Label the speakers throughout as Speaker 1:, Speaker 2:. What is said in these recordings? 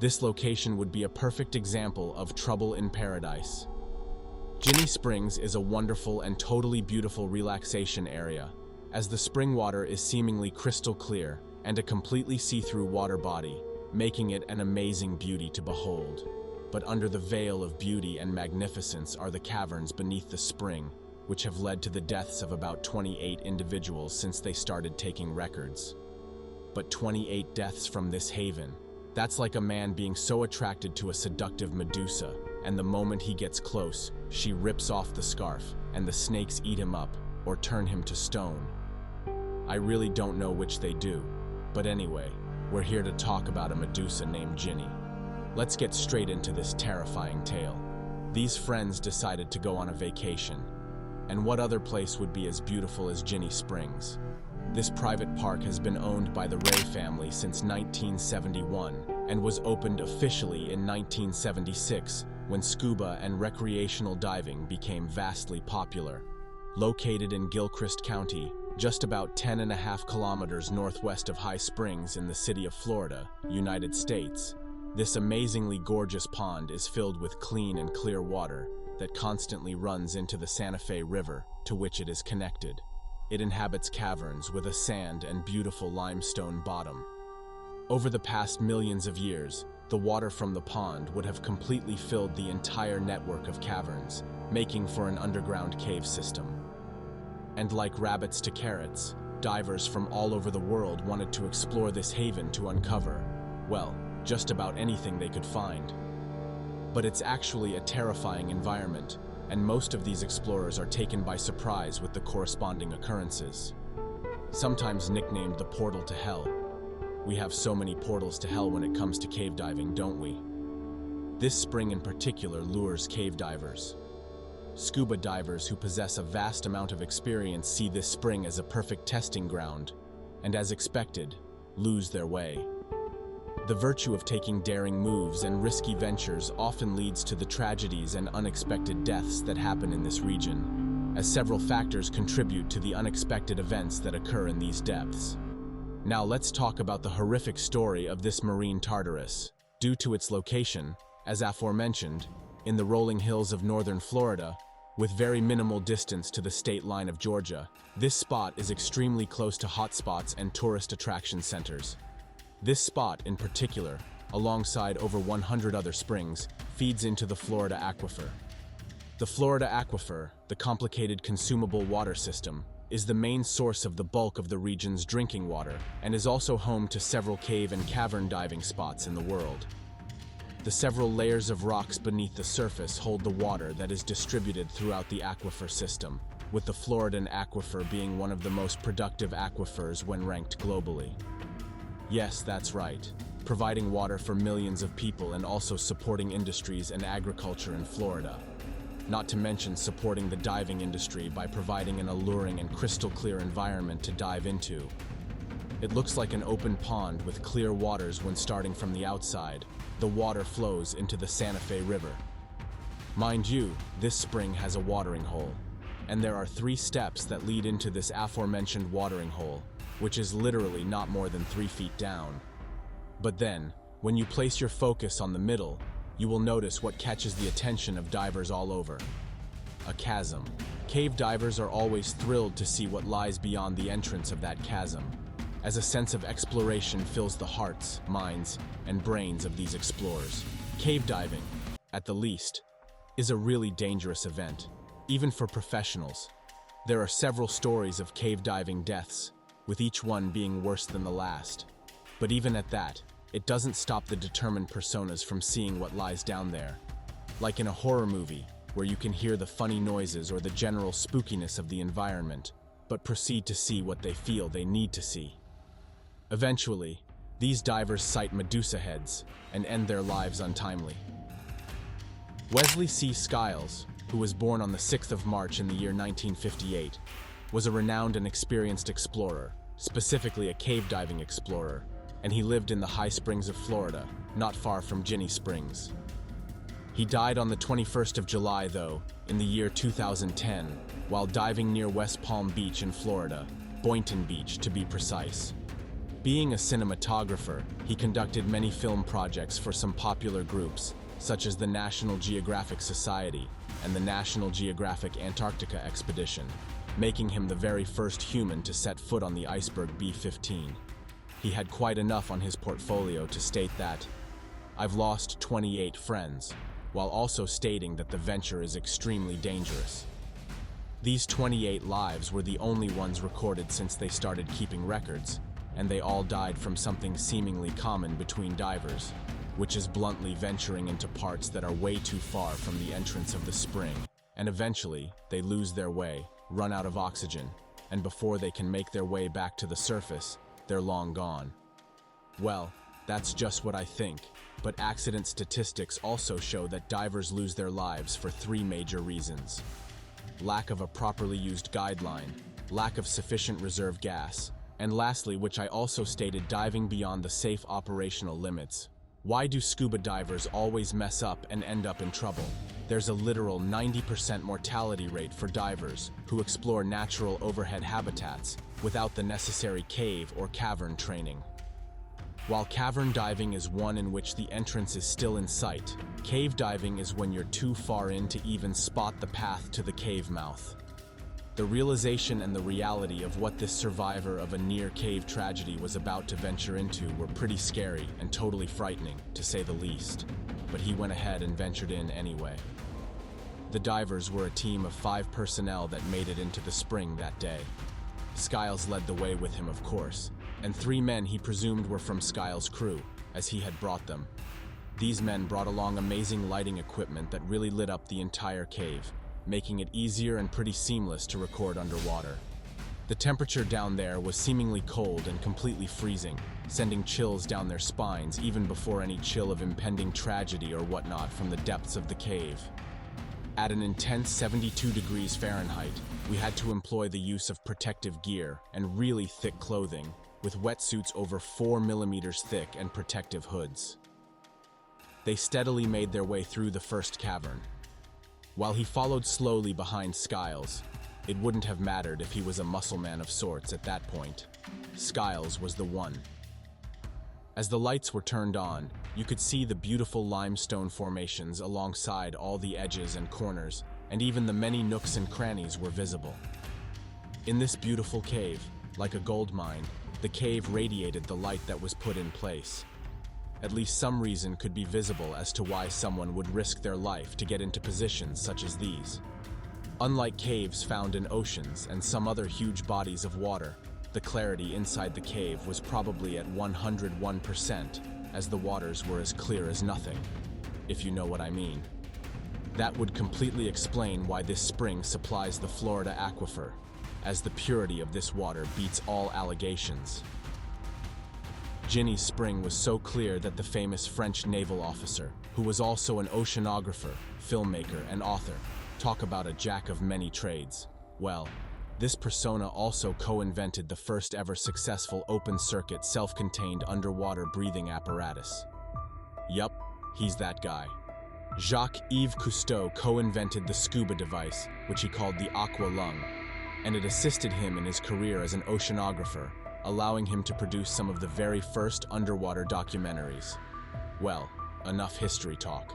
Speaker 1: This location would be a perfect example of trouble in paradise. Ginnie Springs is a wonderful and totally beautiful relaxation area, as the spring water is seemingly crystal clear and a completely see-through water body, making it an amazing beauty to behold. But under the veil of beauty and magnificence are the caverns beneath the spring, which have led to the deaths of about 28 individuals since they started taking records. But 28 deaths from this haven. That's like a man being so attracted to a seductive Medusa, and the moment he gets close, she rips off the scarf, and the snakes eat him up or turn him to stone. I really don't know which they do, but anyway, we're here to talk about a Medusa named Ginnie. Let's get straight into this terrifying tale. These friends decided to go on a vacation, and what other place would be as beautiful as Ginnie Springs? This private park has been owned by the Ray family since 1971 and was opened officially in 1976 when scuba and recreational diving became vastly popular. Located in Gilchrist County, just about 10.5 kilometers northwest of High Springs in the city of Florida, United States, this amazingly gorgeous pond is filled with clean and clear water that constantly runs into the Santa Fe River, to which it is connected. It inhabits caverns with a sand and beautiful limestone bottom. Over the past millions of years, the water from the pond would have completely filled the entire network of caverns, making for an underground cave system. And like rabbits to carrots, divers from all over the world wanted to explore this haven to uncover, well, just about anything they could find. But it's actually a terrifying environment, and most of these explorers are taken by surprise with the corresponding occurrences. Sometimes nicknamed the portal to hell. We have so many portals to hell when it comes to cave diving, don't we? This spring in particular lures cave divers. Scuba divers who possess a vast amount of experience see this spring as a perfect testing ground, and as expected, lose their way. The virtue of taking daring moves and risky ventures often leads to the tragedies and unexpected deaths that happen in this region, as several factors contribute to the unexpected events that occur in these depths. Now let's talk about the horrific story of this marine Tartarus. Due to its location, as aforementioned, in the rolling hills of northern Florida, with very minimal distance to the state line of Georgia, this spot is extremely close to hotspots and tourist attraction centers. This spot, in particular, alongside over 100 other springs, feeds into the Florida aquifer. The Florida aquifer, the complicated consumable water system, is the main source of the bulk of the region's drinking water and is also home to several cave and cavern diving spots in the world. The several layers of rocks beneath the surface hold the water that is distributed throughout the aquifer system, with the Floridan aquifer being one of the most productive aquifers when ranked globally. Yes, that's right, providing water for millions of people and also supporting industries and agriculture in Florida. Not to mention supporting the diving industry by providing an alluring and crystal clear environment to dive into. It looks like an open pond with clear waters when starting from the outside. The water flows into the Santa Fe River. Mind you, this spring has a watering hole, and there are 3 steps that lead into this aforementioned watering hole, which is literally not more than 3 feet down. But then, when you place your focus on the middle, you will notice what catches the attention of divers all over. A chasm. Cave divers are always thrilled to see what lies beyond the entrance of that chasm, as a sense of exploration fills the hearts, minds, and brains of these explorers. Cave diving, at the least, is a really dangerous event, even for professionals. There are several stories of cave diving deaths, with each one being worse than the last. But even at that, it doesn't stop the determined personas from seeing what lies down there. Like in a horror movie, where you can hear the funny noises or the general spookiness of the environment, but proceed to see what they feel they need to see. Eventually, these divers sight Medusa heads and end their lives untimely. Wesley C. Skiles, who was born on the 6th of March in the year 1958, was a renowned and experienced explorer, specifically a cave diving explorer, and he lived in the High Springs of Florida, not far from Ginnie Springs. He died on the 21st of July, though, in the year 2010, while diving near West Palm Beach in Florida, Boynton Beach to be precise. Being a cinematographer, he conducted many film projects for some popular groups, such as the National Geographic Society and the National Geographic Antarctica Expedition, making him the very first human to set foot on the iceberg B-15. He had quite enough on his portfolio to state that, "I've lost 28 friends," while also stating that the venture is extremely dangerous. These 28 lives were the only ones recorded since they started keeping records, and they all died from something seemingly common between divers, which is bluntly venturing into parts that are way too far from the entrance of the spring, and eventually they lose their way, run out of oxygen, and before they can make their way back to the surface, they're long gone. Well, that's just what I think, but accident statistics also show that divers lose their lives for 3 major reasons: lack of a properly used guideline, lack of sufficient reserve gas, and lastly, which I also stated, diving beyond the safe operational limits. Why do scuba divers always mess up and end up in trouble? There's a literal 90% mortality rate for divers who explore natural overhead habitats without the necessary cave or cavern training. While cavern diving is one in which the entrance is still in sight, cave diving is when you're too far in to even spot the path to the cave mouth. The realization and the reality of what this survivor of a near-cave tragedy was about to venture into were pretty scary and totally frightening, to say the least. But he went ahead and ventured in anyway. The divers were a team of 5 personnel that made it into the spring that day. Skiles led the way with him, of course, and 3 men he presumed were from Skiles' crew, as he had brought them. These men brought along amazing lighting equipment that really lit up the entire cave, making it easier and pretty seamless to record underwater. The temperature down there was seemingly cold and completely freezing, sending chills down their spines even before any chill of impending tragedy or whatnot from the depths of the cave. At an intense 72 degrees Fahrenheit, we had to employ the use of protective gear and really thick clothing, with wetsuits over 4 millimeters thick and protective hoods. They steadily made their way through the first cavern. While he followed slowly behind Skiles, it wouldn't have mattered if he was a muscle man of sorts at that point. Skiles was the one. As the lights were turned on, you could see the beautiful limestone formations alongside all the edges and corners, and even the many nooks and crannies were visible. In this beautiful cave, like a gold mine, the cave radiated the light that was put in place. At least some reason could be visible as to why someone would risk their life to get into positions such as these. Unlike caves found in oceans and some other huge bodies of water, the clarity inside the cave was probably at 101%, as the waters were as clear as nothing, if you know what I mean. That would completely explain why this spring supplies the Florida aquifer, as the purity of this water beats all allegations. Ginnie's spring was so clear that the famous French naval officer, who was also an oceanographer, filmmaker, and author, talk about a jack of many trades. Well, this persona also co-invented the first ever successful open-circuit self-contained underwater breathing apparatus. Yup, he's that guy. Jacques-Yves Cousteau co-invented the scuba device, which he called the aqua lung, and it assisted him in his career as an oceanographer, allowing him to produce some of the very first underwater documentaries. Well, enough history talk.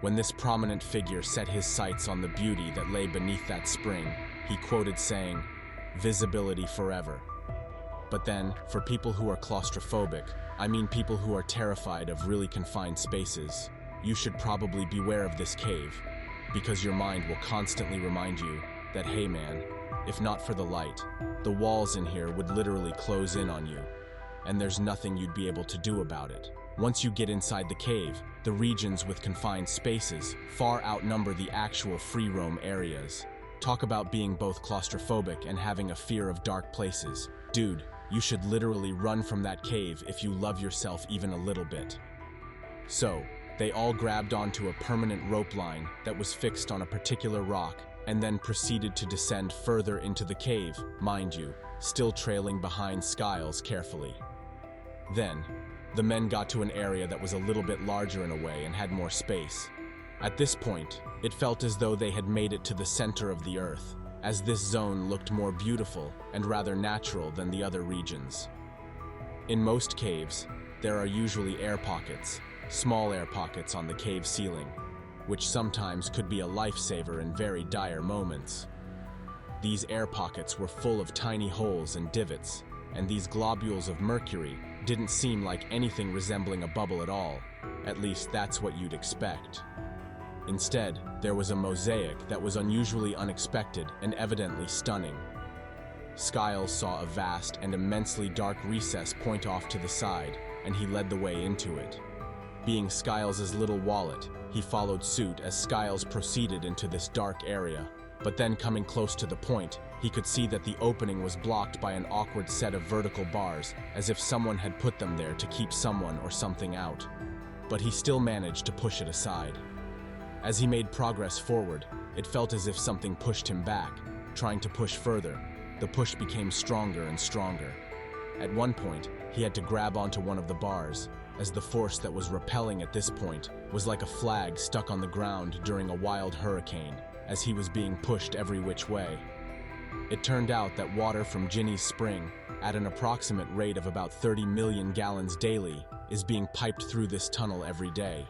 Speaker 1: When this prominent figure set his sights on the beauty that lay beneath that spring, he quoted saying, "Visibility forever." But then, for people who are claustrophobic, I mean people who are terrified of really confined spaces, you should probably beware of this cave, because your mind will constantly remind you that, hey man, if not for the light, the walls in here would literally close in on you, and there's nothing you'd be able to do about it. Once you get inside the cave, the regions with confined spaces far outnumber the actual free roam areas. Talk about being both claustrophobic and having a fear of dark places. Dude, you should literally run from that cave if you love yourself even a little bit. So, they all grabbed onto a permanent rope line that was fixed on a particular rock and then proceeded to descend further into the cave, mind you, still trailing behind Skiles carefully. Then, the men got to an area that was a little bit larger in a way and had more space. At this point, it felt as though they had made it to the center of the Earth, as this zone looked more beautiful and rather natural than the other regions. In most caves, there are usually air pockets, small air pockets on the cave ceiling, which sometimes could be a lifesaver in very dire moments. These air pockets were full of tiny holes and divots, and these globules of mercury didn't seem like anything resembling a bubble at all. At least that's what you'd expect. Instead, there was a mosaic that was unusually unexpected and evidently stunning. Skiles saw a vast and immensely dark recess point off to the side, and he led the way into it. Being Skiles' little wallet, he followed suit as Skiles proceeded into this dark area. But then, coming close to the point, he could see that the opening was blocked by an awkward set of vertical bars, as if someone had put them there to keep someone or something out. But he still managed to push it aside. As he made progress forward, it felt as if something pushed him back. Trying to push further, the push became stronger and stronger. At one point, he had to grab onto one of the bars, as the force that was repelling at this point was like a flag stuck on the ground during a wild hurricane, as he was being pushed every which way. It turned out that water from Ginnie's spring, at an approximate rate of about 30 million gallons daily, is being piped through this tunnel every day.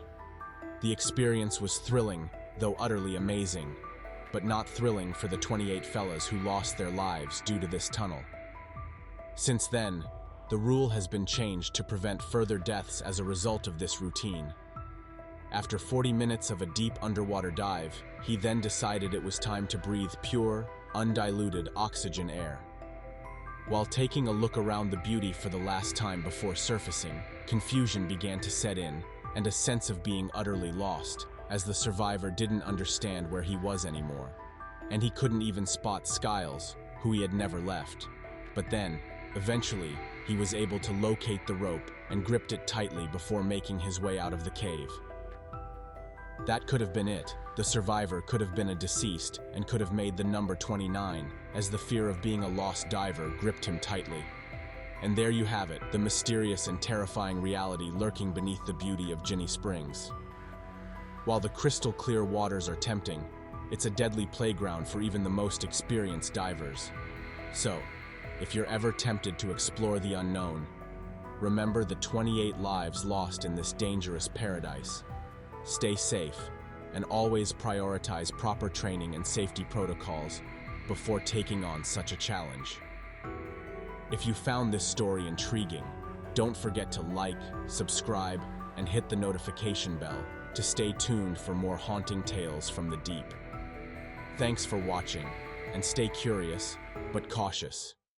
Speaker 1: The experience was thrilling, though utterly amazing, but not thrilling for the 28 fellas who lost their lives due to this tunnel. Since then, the rule has been changed to prevent further deaths as a result of this routine. After 40 minutes of a deep underwater dive, he then decided it was time to breathe pure, undiluted oxygen air. While taking a look around the beauty for the last time before surfacing, confusion began to set in, and a sense of being utterly lost, as the survivor didn't understand where he was anymore. And he couldn't even spot Skiles, who he had never left. But then, eventually, he was able to locate the rope and gripped it tightly before making his way out of the cave. That could have been it. The survivor could have been a deceased and could have made the number 29, as the fear of being a lost diver gripped him tightly. And there you have it, the mysterious and terrifying reality lurking beneath the beauty of Ginnie Springs. While the crystal clear waters are tempting, it's a deadly playground for even the most experienced divers. So, if you're ever tempted to explore the unknown, remember the 28 lives lost in this dangerous paradise. Stay safe, and always prioritize proper training and safety protocols before taking on such a challenge. If you found this story intriguing, don't forget to like, subscribe, and hit the notification bell to stay tuned for more haunting tales from the deep. Thanks for watching, and stay curious, but cautious.